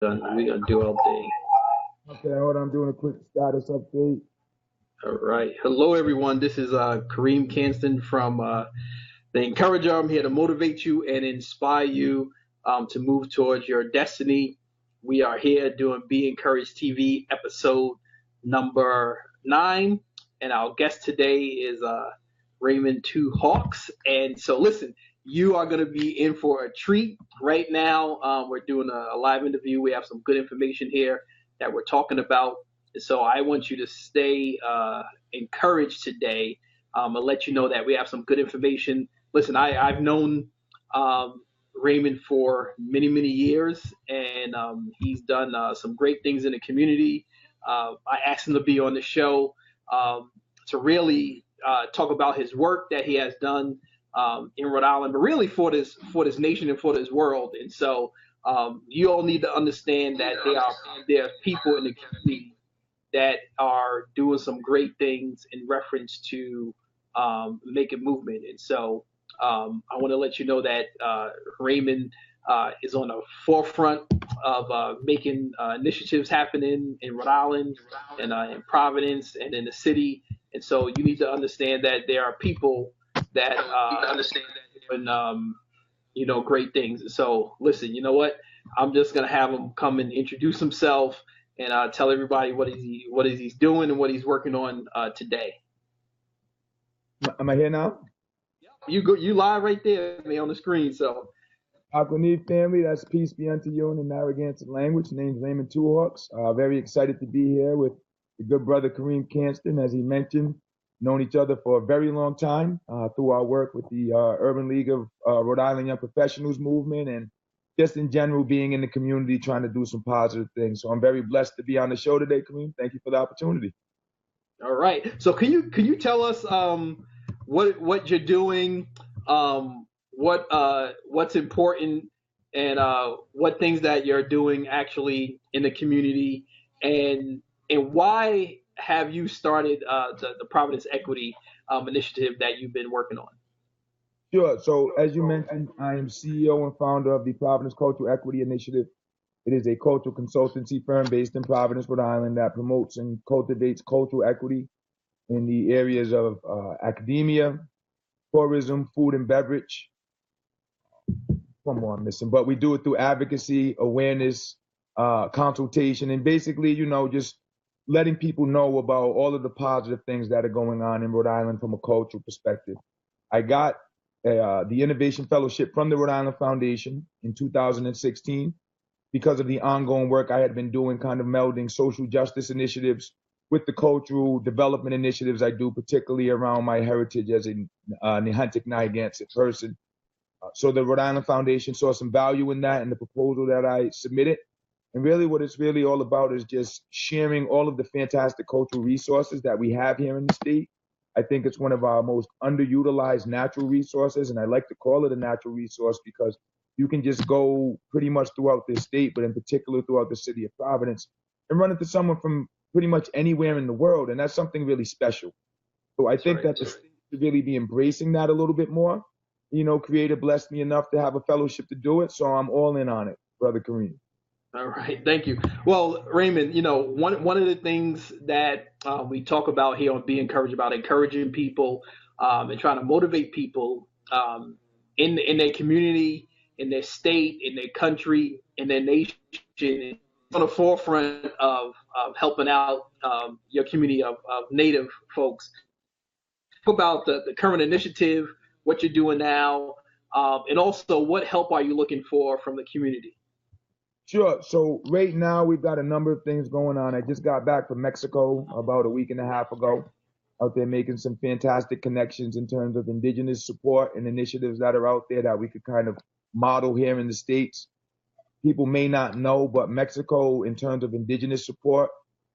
We're gonna do our thing. Okay, hold on. I'm doing a quick status update. All right. Hello, everyone. This is Karriem Kanston from the Encourager. I'm here to motivate you and inspire you to move towards your destiny. We are here doing Be Encouraged TV episode number 9, and our guest today is Raymond Two Hawks. And so, listen, you are going to be in for a treat right now. We're doing a live interview. We have some good information here that we're talking about. And so I want you to stay encouraged today. I'll let you know that we have some good information. Listen, I've known Raymond for many, many years, and he's done some great things in the community. I asked him to be on the show to really talk about his work that he has done in Rhode Island, but really for this nation and for this world. And so you all need to understand that there are people in the community that are doing some great things in reference to making movement. And so I want to let you know that Raymond is on the forefront of making initiatives happen in Rhode Island and in Providence and in the city. And so you need to understand that there are people that understand that doing great things. So listen, you know what? I'm just gonna have him come and introduce himself and tell everybody what is he's doing and what he's working on today. Am I here now? You live right there, man, on the screen. So Aquaneve family, that's peace be unto you in the Narragansett language. Name's Raymond Two Hawks. Very excited to be here with the good brother Karriem Kanston, as he mentioned. Known each other for a very long time through our work with the Urban League of Rhode Island Young Professionals movement, and just in general being in the community trying to do some positive things. So I'm very blessed to be on the show today, Karriem. Thank you for the opportunity. all right. So can you tell us what you're doing, what's important, and what things that you're doing actually in the community, and why have you started the Providence Equity initiative that you've been working on? Sure. So as you mentioned, I am CEO and founder of the Providence Cultural Equity Initiative. It is a cultural consultancy firm based in Providence, Rhode Island, that promotes and cultivates cultural equity in the areas of academia, tourism, food and beverage. One more I'm missing, but we do it through advocacy, awareness, consultation, and basically, just letting people know about all of the positive things that are going on in Rhode Island from a cultural perspective. I got the Innovation Fellowship from the Rhode Island Foundation in 2016 because of the ongoing work I had been doing, kind of melding social justice initiatives with the cultural development initiatives I do, particularly around my heritage as a Nihontic Narragansett person. So the Rhode Island Foundation saw some value in that and the proposal that I submitted. And really what it's really all about is just sharing all of the fantastic cultural resources that we have here in the state. I think it's one of our most underutilized natural resources, and I like to call it a natural resource because you can just go pretty much throughout this state, but in particular throughout the city of Providence, and run into someone from pretty much anywhere in the world, and that's something really special. So I think that the state should really be embracing that a little bit more. Creator blessed me enough to have a fellowship to do it, so I'm all in on it, Brother Karriem. All right, thank you. Well, Raymond, one of the things that we talk about here on Be Encouraged about encouraging people and trying to motivate people in their community, in their state, in their country, in their nation, on the forefront of helping out your community of Native folks. Talk about the current initiative, what you're doing now, and also what help are you looking for from the community? Sure. So right now we've got a number of things going on. I just got back from Mexico about a week and a half ago, out there making some fantastic connections in terms of indigenous support and initiatives that are out there that we could kind of model here in the States. People may not know, but Mexico, in terms of indigenous support,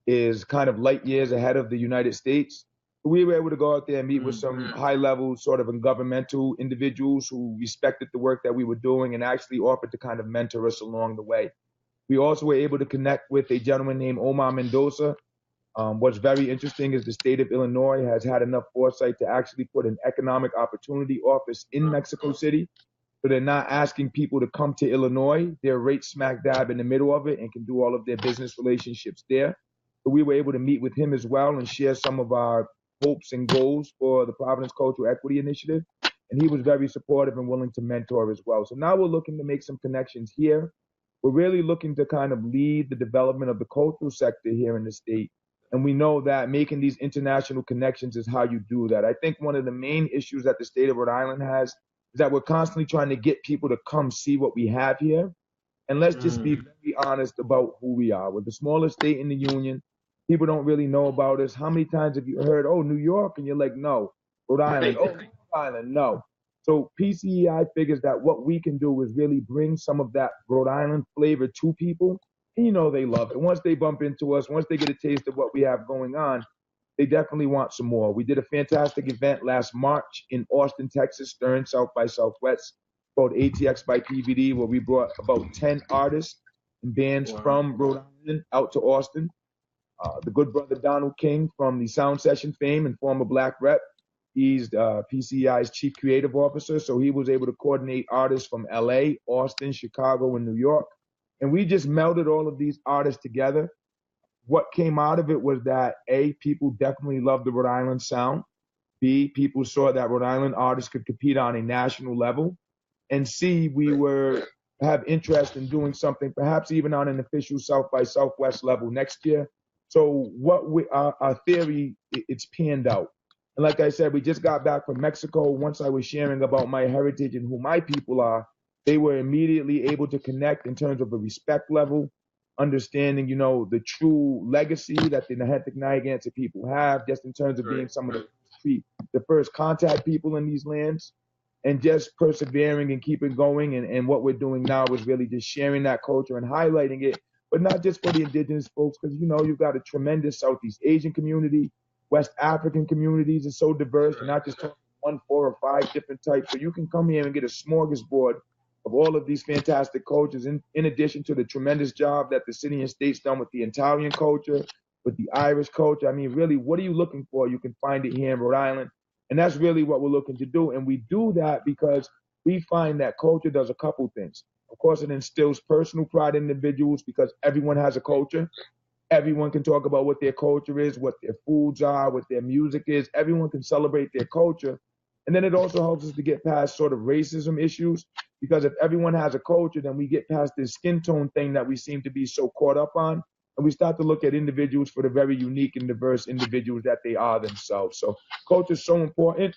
is kind of light years ahead of the United States. We were able to go out there and meet with some high-level sort of governmental individuals who respected the work that we were doing and actually offered to kind of mentor us along the way. We also were able to connect with a gentleman named Omar Mendoza. What's very interesting is the state of Illinois has had enough foresight to actually put an economic opportunity office in Mexico City So they're not asking people to come to Illinois. They're right smack dab in the middle of it and can do all of their business relationships there. So we were able to meet with him as well and share some of our hopes and goals for the Providence Cultural Equity Initiative. And he was very supportive and willing to mentor as well. So now we're looking to make some connections here. We're really looking to kind of lead the development of the cultural sector here in the state. And we know that making these international connections is how you do that. I think one of the main issues that the state of Rhode Island has is that we're constantly trying to get people to come see what we have here. And let's just be very honest about who we are. We're the smallest state in the union. People don't really know about us. How many times have you heard, oh, New York? And you're like, no. Rhode Island, oh, Rhode Island, no. So PCEI figures that what we can do is really bring some of that Rhode Island flavor to people. And you know they love it. Once they bump into us, once they get a taste of what we have going on, they definitely want some more. We did a fantastic event last March in Austin, Texas, Stern, South by Southwest, called ATX by PVD, where we brought about 10 artists and bands from Rhode Island out to Austin. The good brother Donald King from the Sound Session fame and former Black Rep. He's PCEI's chief creative officer, so he was able to coordinate artists from LA, Austin, Chicago, and New York. And we just melded all of these artists together. What came out of it was that A, people definitely loved the Rhode Island sound. B, people saw that Rhode Island artists could compete on a national level. And C, we have interest in doing something, perhaps even on an official South by Southwest level next year. So our theory, it's panned out. And like I said, we just got back from Mexico. Once I was sharing about my heritage and who my people are, they were immediately able to connect in terms of the respect level, understanding, the true legacy that the Nahentic Narragansett people have, just in terms of being some of the first contact people in these lands, and just persevering and keeping going. And what we're doing now is really just sharing that culture and highlighting it, but not just for the indigenous folks, because, you've got a tremendous Southeast Asian community. West African communities are so diverse. You're not just talking 1, 4, or 5 different types. So you can come here and get a smorgasbord of all of these fantastic cultures, in addition to the tremendous job that the city and state's done with the Italian culture, with the Irish culture. I mean, really, what are you looking for? You can find it here in Rhode Island. And that's really what we're looking to do. And we do that because we find that culture does a couple things. Of course, it instills personal pride in individuals because everyone has a culture. Everyone can talk about what their culture is, what their foods are, what their music is. Everyone can celebrate their culture. And then it also helps us to get past sort of racism issues, because if everyone has a culture, then we get past this skin tone thing that we seem to be so caught up on. And we start to look at individuals for the very unique and diverse individuals that they are themselves. So culture is so important.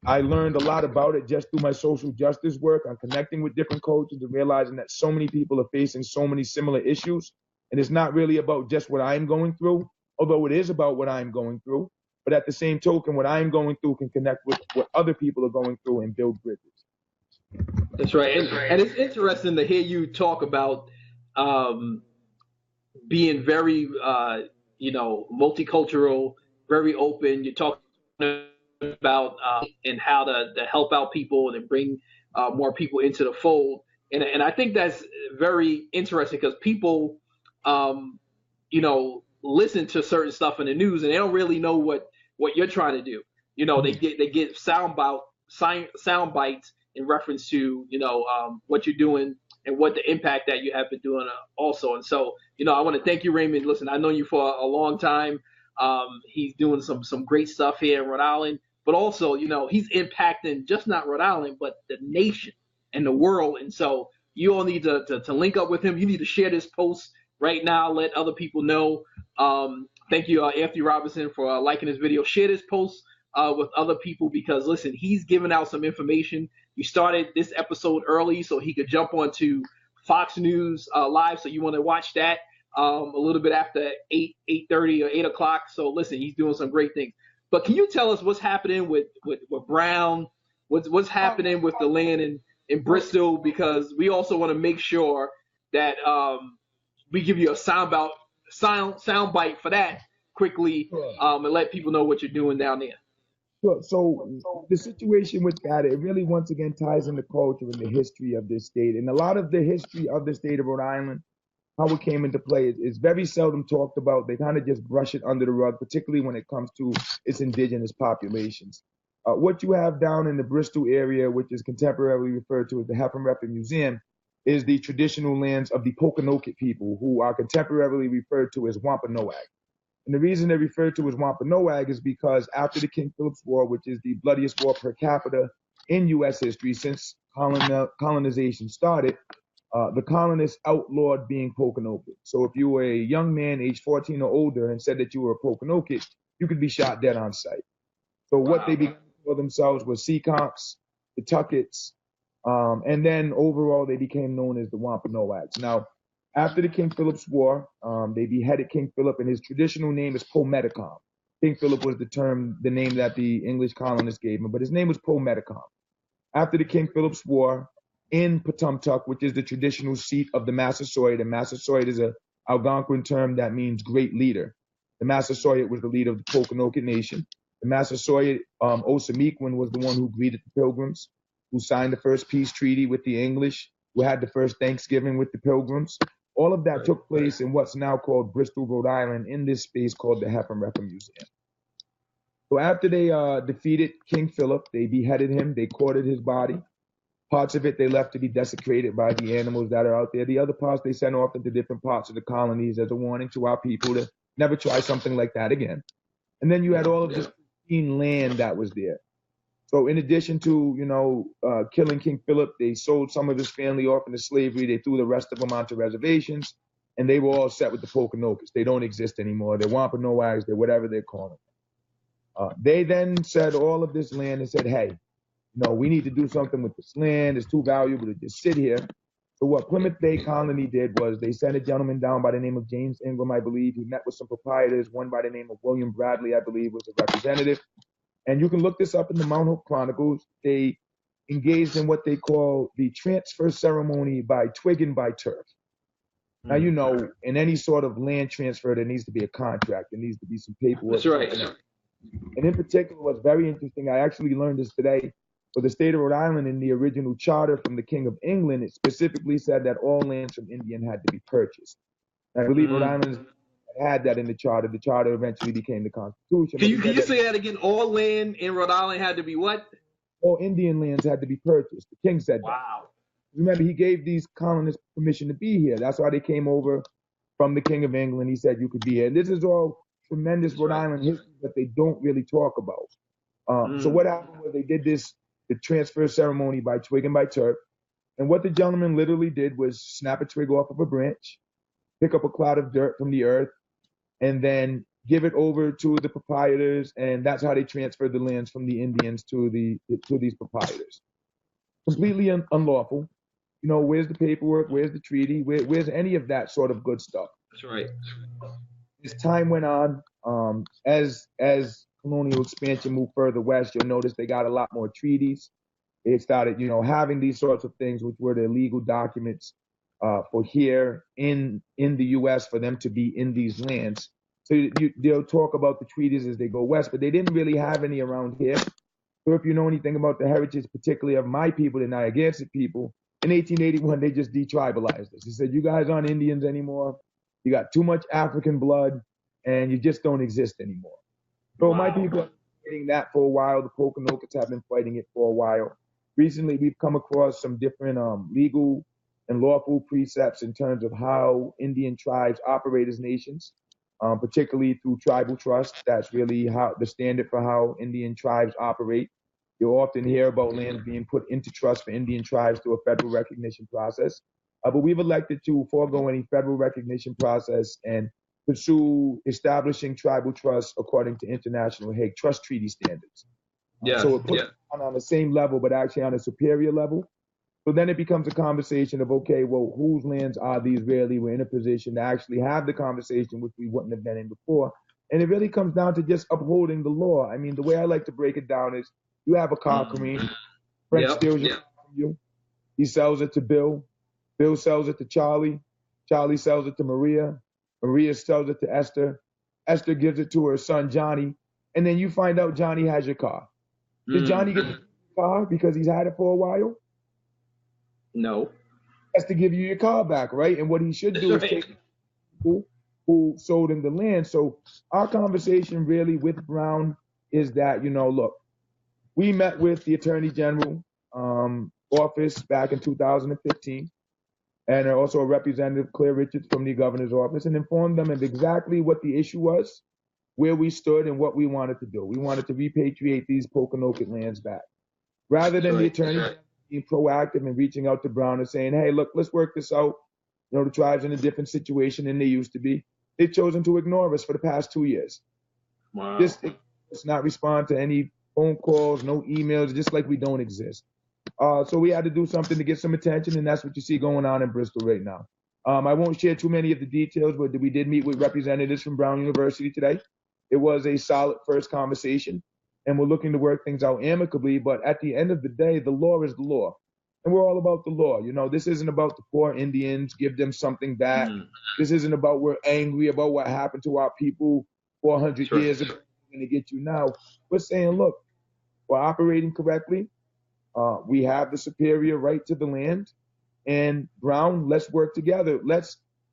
I learned a lot about it just through my social justice work on connecting with different cultures and realizing that so many people are facing so many similar issues. And it's not really about just what I'm going through, although it is about what I'm going through. But at the same token, what I'm going through can connect with what other people are going through and build bridges. That's right. And it's interesting to hear you talk about being very, multicultural, very open. You're talking about and how to help out people and bring more people into the fold. And I think that's very interesting because people, listen to certain stuff in the news and they don't really know what you're trying to do. They get sound bites in reference to, what you're doing and what the impact that you have been doing also. And so, I want to thank you, Raymond. Listen, I know you for a long time. He's doing some great stuff here in Rhode Island, but also, he's impacting just not Rhode Island, but the nation and the world. And so you all need to link up with him. You need to share this post right now. Let other people know. Thank you, Anthony Robinson, for liking this video. Share this post with other people because, listen, he's giving out some information. We started this episode early so he could jump onto Fox News Live. So you want to watch that a little bit after 8:30 or 8 o'clock. So, listen, he's doing some great things. But can you tell us what's happening with Brown? What's happening with the land in Bristol? Because we also want to make sure that we give you a sound bite for that quickly and let people know what you're doing down there. Sure. So the situation with that, it really once again ties into culture and the history of this state. And a lot of the history of the state of Rhode Island, how it came into play, is very seldom talked about. They kind of just brush it under the rug, particularly when it comes to its indigenous populations. What you have down in the Bristol area, which is contemporarily referred to as the Heffenrepper Museum, is the traditional lands of the Pokanoket people, who are contemporarily referred to as Wampanoag. And the reason they're referred to as Wampanoag is because after the King Philip's War, which is the bloodiest war per capita in U.S. history since colonization started, the colonists outlawed being Pokanoket. So if you were a young man, age 14 or older, and said that you were a Pokanoket, you could be shot dead on sight. So what they began to call themselves was Seaconks, the Tuckets, and then overall they became known as the Wampanoags. Now, after the King Philip's War, they beheaded King Philip, and his traditional name is Po-Metacom. King Philip was the name that the English colonists gave him, but his name was Po-Metacom. After the King Philip's War, in Patumtuck, which is the traditional seat of the Massasoit, and Massasoit is a Algonquin term that means great leader. The Massasoit was the leader of the Pokanoket Nation. The Massasoit, Osamequin, was the one who greeted the Pilgrims, who signed the first peace treaty with the English, who had the first Thanksgiving with the Pilgrims. All of that took place in what's now called Bristol, Rhode Island, in this space called the Heffenrepper Museum. So after they defeated King Philip, they beheaded him, they quartered his body. Parts of it they left to be desecrated by the animals that are out there. The other parts they sent off into different parts of the colonies as a warning to our people to never try something like that again. And then you had all of this land that was there. So in addition to, killing King Philip, they sold some of his family off into slavery. They threw the rest of them onto reservations, and they were all set with the Pokanokets. They don't exist anymore. They're Wampanoags. They're whatever they're calling. They then said all of this land and said, hey, we need to do something with this land. It's too valuable to just sit here. So what Plymouth Bay Colony did was they sent a gentleman down by the name of James Ingram, I believe. He met with some proprietors. One by the name of William Bradley, I believe, was a representative. And you can look this up in the Mount Hope Chronicles. They engaged in what they call the transfer ceremony by twig and by turf. Now, in any sort of land transfer, there needs to be a contract. There needs to be some paperwork. That's right. And in particular, what's very interesting, I actually learned this today, for the state of Rhode Island, in the original charter from the King of England, it specifically said that all lands from Indian had to be purchased. And I believe Rhode Island had that in the charter. The charter eventually became the Constitution. Can you say that again? All land in Rhode Island had to be what? All Indian lands had to be purchased. The king said that. Wow. Remember, he gave these colonists permission to be here. That's why they came over from the King of England. He said you could be here. And this is all tremendous Rhode Island history that they don't really talk about. So what happened was they did the transfer ceremony by twig and by turf. And what the gentleman literally did was snap a twig off of a branch, pick up a cloud of dirt from the earth, and then give it over to the proprietors. And that's how they transferred the lands from the Indians to these proprietors. Completely unlawful. Where's the paperwork? Where's the treaty? Where's any of that sort of good stuff? That's right. As time went on, as colonial expansion moved further west, you'll notice they got a lot more treaties. They started, having these sorts of things, which were the legal documents for here in the U.S. for them to be in these lands. So they'll talk about the treaties as they go west, but they didn't really have any around here. So if you know anything about the heritage, particularly of my people, the Narragansett people, in 1881, they just detribalized us. They said, you guys aren't Indians anymore. You got too much African blood, and you just don't exist anymore. So my people have been fighting that for a while. The Pokanokets have been fighting it for a while. Recently, we've come across some different legal and lawful precepts in terms of how Indian tribes operate as nations, particularly through tribal trust. That's really how the standard for how Indian tribes operate. You'll often hear about lands being put into trust for Indian tribes through a federal recognition process. But we've elected to forego any federal recognition process and pursue establishing tribal trust according to international Hague Trust Treaty standards. So it puts it on the same level, but actually on a superior level. So then it becomes a conversation of, okay, well, whose lands are these really? We're in a position to actually have the conversation, which we wouldn't have been in before. And it really comes down to just upholding the law. I mean, the way I like to break it down is you have a car, Karriem. French steals it from you. He sells it to Bill. Bill sells it to Charlie. Charlie sells it to Maria. Maria sells it to Esther. Esther gives it to her son, Johnny. And then you find out Johnny has your car. Does Johnny get the car because he's had it for a while? No. He has to give you your car back, right? And what he should do is take people who sold him the land. So our conversation really with Brown is that, look, we met with the Attorney General office back in 2015, and also a representative, Claire Richards, from the governor's office, and informed them of exactly what the issue was, where we stood, and what we wanted to do. We wanted to repatriate these Pokanoket lands back. Rather than the attorney being proactive and reaching out to Brown and saying, hey, look, let's work this out. You know, the tribe's in a different situation than they used to be. They've chosen to ignore us for the past 2 years. Wow. Just not respond to any phone calls, no emails, just like we don't exist. So we had to do something to get some attention, and that's what you see going on in Bristol right now. I won't share too many of the details, but we did meet with representatives from Brown University today. It was a solid first conversation, and we're looking to work things out amicably. But at the end of the day, the law is the law, and we're all about the law. You know, this isn't about the poor Indians, give them something back. This isn't about we're angry about what happened to our people 400 years ago. We're going to get you now. We're saying, look, we're operating correctly. We have the superior right to the land. And Brown, let's work together.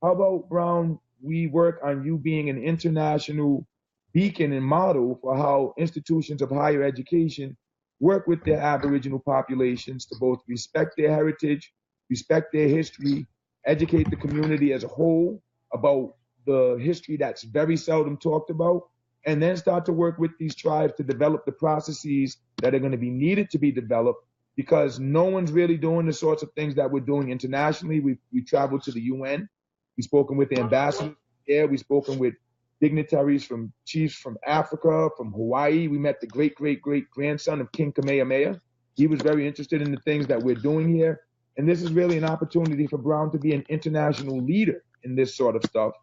How about, Brown, we work on you being an international beacon and model for how institutions of higher education work with their Aboriginal populations to both respect their heritage, respect their history, educate the community as a whole about the history that's very seldom talked about, and then start to work with these tribes to develop the processes that are going to be needed to be developed, because no one's really doing the sorts of things that we're doing internationally. We traveled to the UN. We've spoken with ambassadors there. We've spoken with dignitaries from chiefs from Africa, from Hawaii. We met the great-great-great-grandson of King Kamehameha. He was very interested in the things that we're doing here. And this is really an opportunity for Brown to be an international leader in this sort of stuff.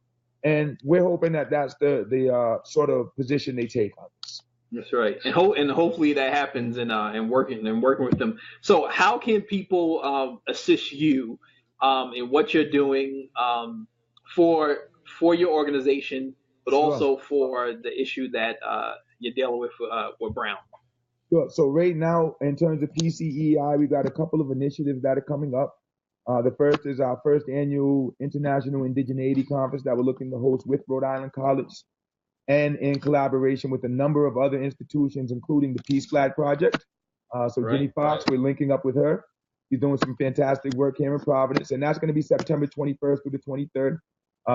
And we're hoping that that's the sort of position they take on this. That's right, and hopefully that happens, and working with them. So, how can people assist you in what you're doing for your organization, but also for the issue that you're dealing with Brown? Sure. So right now, in terms of PCEI, we got a couple of initiatives that are coming up. The first is our first annual International Indigeneity Conference that we're looking to host with Rhode Island College, and in collaboration with a number of other institutions, including the Peace Flag Project. Jenny Fox, we're linking up with her. She's doing some fantastic work here in Providence, and that's going to be September 21st through the 23rd.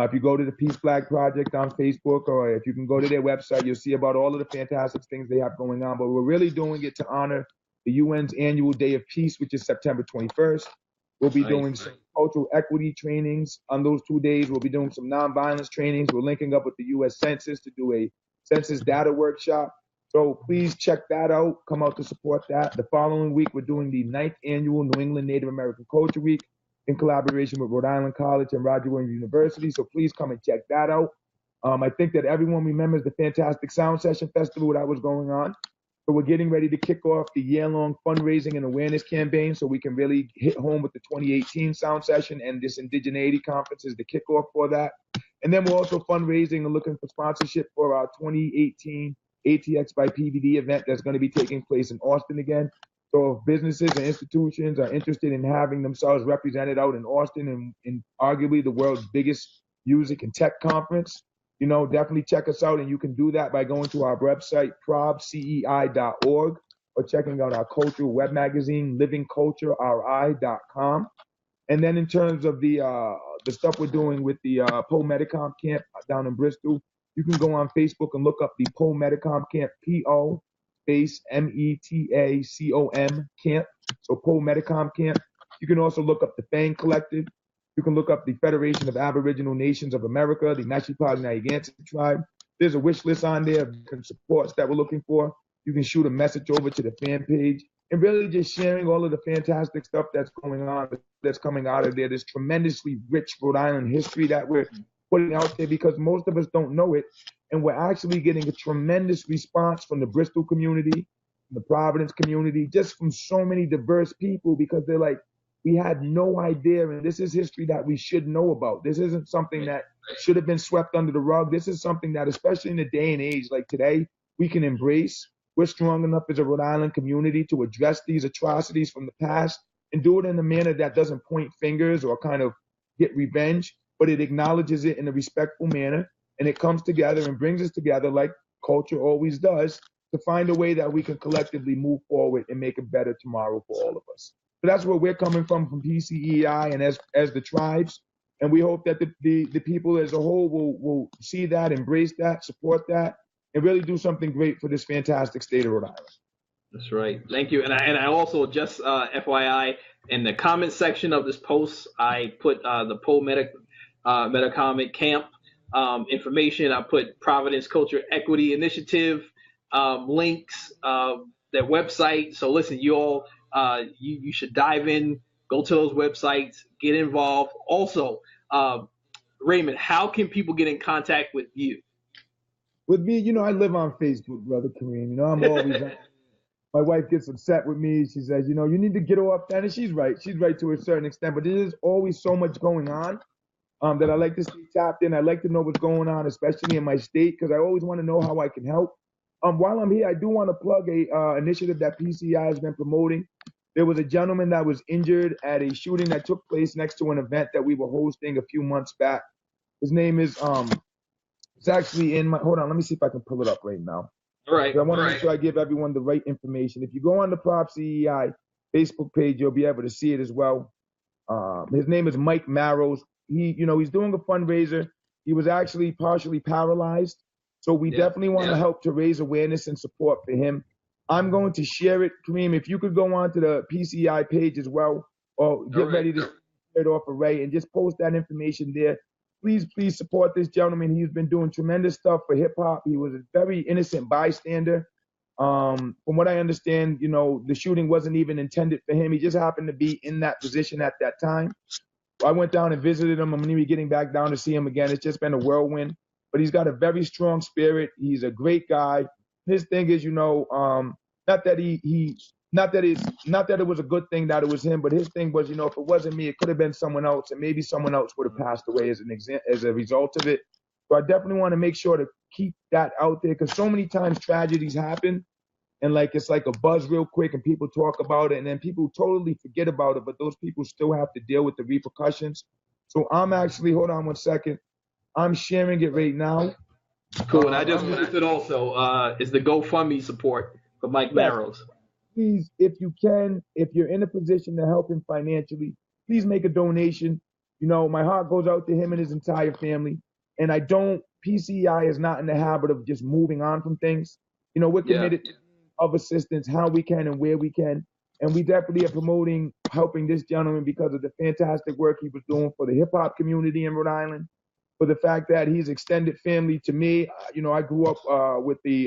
If you go to the Peace Flag Project on Facebook, or if you can go to their website, you'll see about all of the fantastic things they have going on. But we're really doing it to honor the UN's annual Day of Peace, which is September 21st. We'll be doing some cultural equity trainings on those 2 days. We'll be doing some nonviolence trainings. We're linking up with the U.S. Census to do a census data workshop. So please check that out. Come out to support that. The following week, we're doing the 9th annual New England Native American Culture Week in collaboration with Rhode Island College and Roger Williams University. So please come and check that out. I think that everyone remembers the fantastic Sound Session Festival that was going on. So we're getting ready to kick off the year-long fundraising and awareness campaign so we can really hit home with the 2018 Sound Session, and this Indigeneity Conference is the kickoff for that. And then we're also fundraising and looking for sponsorship for our 2018 ATX by PVD event that's going to be taking place in Austin again. So if businesses and institutions are interested in having themselves represented out in Austin, in arguably the world's biggest music and tech conference, definitely check us out. And you can do that by going to our website, probcei.org, or checking out our cultural web magazine, livingcultureri.com. And then in terms of the stuff we're doing with the Poe Medicom camp down in Bristol, you can go on Facebook and look up the Poe Medicom camp, P-O space METACOM camp. So Poe Medicom camp. You can also look up the Fang Collective. You can look up the Federation of Aboriginal Nations of America, the Mashipag-Narragansett tribe. There's a wish list on there of different supports that we're looking for. You can shoot a message over to the fan page, and really just sharing all of the fantastic stuff that's going on, that's coming out of there. This tremendously rich Rhode Island history that we're putting out there, because most of us don't know it. And we're actually getting a tremendous response from the Bristol community, from the Providence community, just from so many diverse people, because they're like, we had no idea, and this is history that we should know about. This isn't something that should have been swept under the rug. This is something that, especially in a day and age like today, we can embrace. We're strong enough as a Rhode Island community to address these atrocities from the past and do it in a manner that doesn't point fingers or kind of get revenge, but it acknowledges it in a respectful manner, and it comes together and brings us together like culture always does, to find a way that we can collectively move forward and make a better tomorrow for all of us. So that's where we're coming from PCEI and as the tribes. And we hope that the people as a whole will see that, embrace that, support that, and really do something great for this fantastic state of Rhode Island. That's right. Thank you. And I also just FYI, in the comment section of this post, I put the Metacomic Camp information. I put Providence Culture Equity Initiative links, their website. So listen, you all, you should dive in, go to those websites, get involved. Also, Raymond, how can people get in contact with you? With me, I live on Facebook, brother Karriem. I'm always on. My wife gets upset with me. She says, you need to get off that. And she's right. She's right to a certain extent. But there's always so much going on that I like to stay tapped in. I like to know what's going on, especially in my state, because I always want to know how I can help. While I'm here, I do want to plug a initiative that PCI has been promoting. There was a gentleman that was injured at a shooting that took place next to an event that we were hosting a few months back. His name is, it's actually in my, hold on, let me see if I can pull it up right now. All right. I want to make sure I give everyone the right information. If you go on the Prop CEI Facebook page, you'll be able to see it as well. His name is Mike Marrows. He's doing a fundraiser. He was actually partially paralyzed. So we definitely want to help to raise awareness and support for him. I'm going to share it, Karriem. If you could go on to the PCI page as well, or get ready to share it off of Ray and just post that information there. Please support this gentleman. He's been doing tremendous stuff for hip hop. He was a very innocent bystander. From what I understand, the shooting wasn't even intended for him. He just happened to be in that position at that time. I went down and visited him. I'm going to be getting back down to see him again. It's just been a whirlwind. But he's got a very strong spirit. He's a great guy. His thing is, not that it was a good thing that it was him, but his thing was, if it wasn't me, it could have been someone else, and maybe someone else would have passed away as a result of it. So I definitely want to make sure to keep that out there, because so many times tragedies happen, and it's like a buzz real quick, and people talk about it, and then people totally forget about it, but those people still have to deal with the repercussions. So I'm actually, hold on one second, I'm sharing it right now. Cool, and I just listed also is the GoFundMe support for Mike Marrows. Please, if you can, if you're in a position to help him financially, please make a donation. My heart goes out to him and his entire family. And PCEI is not in the habit of just moving on from things. We're committed of assistance, how we can and where we can. And we definitely are promoting helping this gentleman because of the fantastic work he was doing for the hip hop community in Rhode Island, for the fact that he's extended family to me. I grew up with the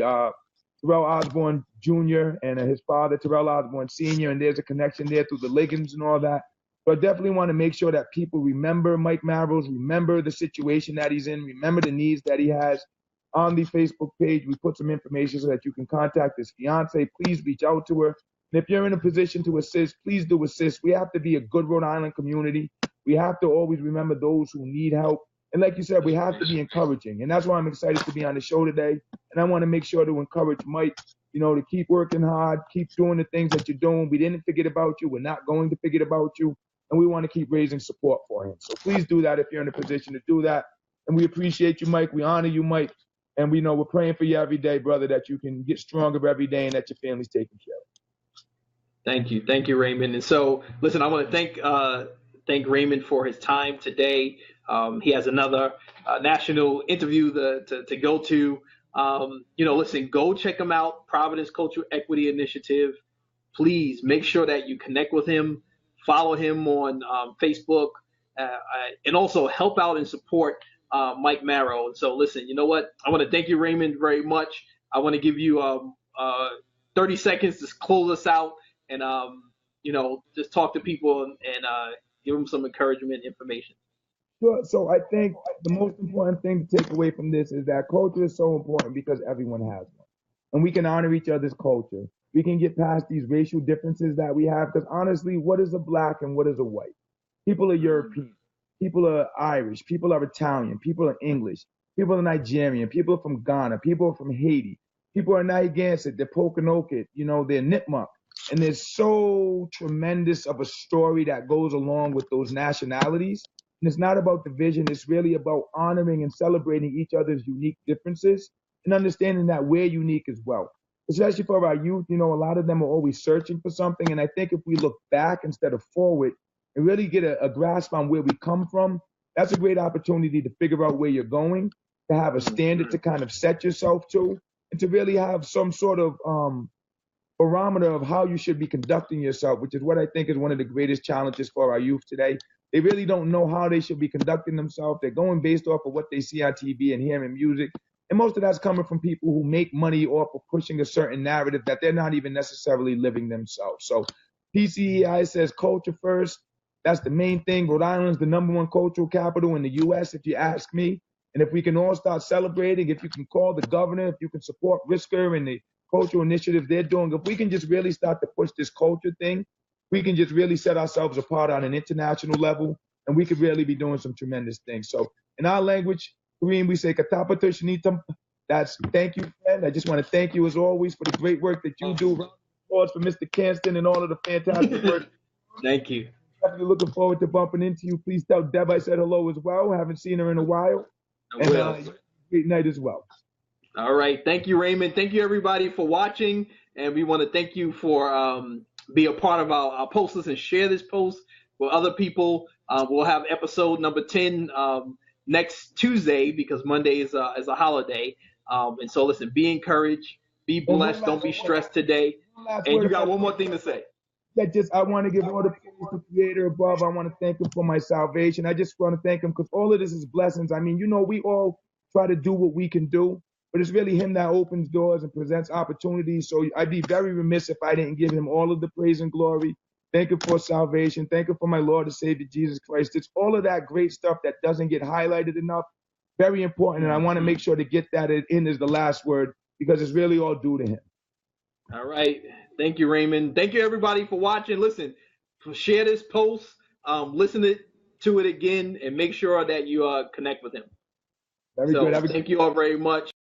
Terrell Osborne Jr. and his father, Terrell Osborne Sr., and there's a connection there through the Liggins and all that. So I definitely want to make sure that people remember Mike Marrows, remember the situation that he's in, remember the needs that he has. On the Facebook page, we put some information so that you can contact his fiance. Please reach out to her. And if you're in a position to assist, please do assist. We have to be a good Rhode Island community. We have to always remember those who need help. And like you said, we have to be encouraging. And that's why I'm excited to be on the show today. And I want to make sure to encourage Mike, to keep working hard, keep doing the things that you're doing. We didn't forget about you. We're not going to forget about you. And we want to keep raising support for him. So please do that if you're in a position to do that. And we appreciate you, Mike. We honor you, Mike. And we know we're praying for you every day, brother, that you can get stronger every day and that your family's taken care of. Thank you. Thank you, Raymond. And so, listen, I want to thank Raymond for his time today. He has another national interview to go to. Listen, go check him out, Providence Cultural Equity Initiative. Please make sure that you connect with him, follow him on Facebook, and also help out and support Mike Marrow. And so, listen, you know what? I want to thank you, Raymond, very much. I want to give you 30 seconds to close us out and, just talk to people and give them some encouragement information. Sure. So I think the most important thing to take away from this is that culture is so important because everyone has one. And we can honor each other's culture. We can get past these racial differences that we have because honestly, what is a black and what is a white? People are European. People are Irish. People are Italian. People are English. People are Nigerian. People are from Ghana. People are from Haiti. People are Narragansett. They're Pokanoket. They're Nipmuc. And there's so tremendous of a story that goes along with those nationalities. And it's not about division. It's really about honoring and celebrating each other's unique differences and understanding that we're unique as well. especially for our youth. You know, a lot of them are always searching for something. And I think if we look back instead of forward and really get a grasp on where we come from, that's a great opportunity to figure out where you're going, to have a standard to kind of set yourself to, and to really have some sort of barometer of how you should be conducting yourself, which is what I think is one of the greatest challenges for our youth today. They really don't know how they should be conducting themselves. They're going based off of what they see on TV and hearing music. And most of that's coming from people who make money off of pushing a certain narrative that they're not even necessarily living themselves. So PCEI says culture first. That's the main thing. Rhode Island's the #1 cultural capital in the U.S., if you ask me. And if we can all start celebrating, if you can call the governor, if you can support Risker and the cultural initiatives they're doing, if we can just really start to push this culture thing, we can just really set ourselves apart on an international level, and we could really be doing some tremendous things. So in our language, Karriem, we say katapata shinitam. That's thank you, friend. I just want to thank you as always for the great work that you do. Round of applause for Mr. Kanston and all of the fantastic work. Thank you. Definitely looking forward to bumping into you. Please tell Deb I said hello as well. Haven't seen her in a while. I will. Great night as well. All right. Thank you, Raymond. Thank you, everybody, for watching. And we want to thank you for be a part of our posters and share this post with other people. We'll have episode number 10 next Tuesday because Monday is a holiday. And so, listen, be encouraged, be blessed. Don't be stressed today. And you got one more thing to say. Yeah, I want to give all the praise to the Creator above. I want to thank Him for my salvation. I just want to thank Him because all of this is blessings. I mean, you know, we all try to do what we can do, but it's really Him that opens doors and presents opportunities. So I'd be very remiss if I didn't give Him all of the praise and glory. Thank Him for salvation. Thank Him for my Lord and Savior, Jesus Christ. It's all of that great stuff that doesn't get highlighted enough. Very important, and I want to make sure to get that in as the last word because it's really all due to Him. All right. Thank you, Raymond. Thank you, everybody, for watching. Listen, share this post, listen to it again, and make sure that you connect with him. Very good. Thank you all very much.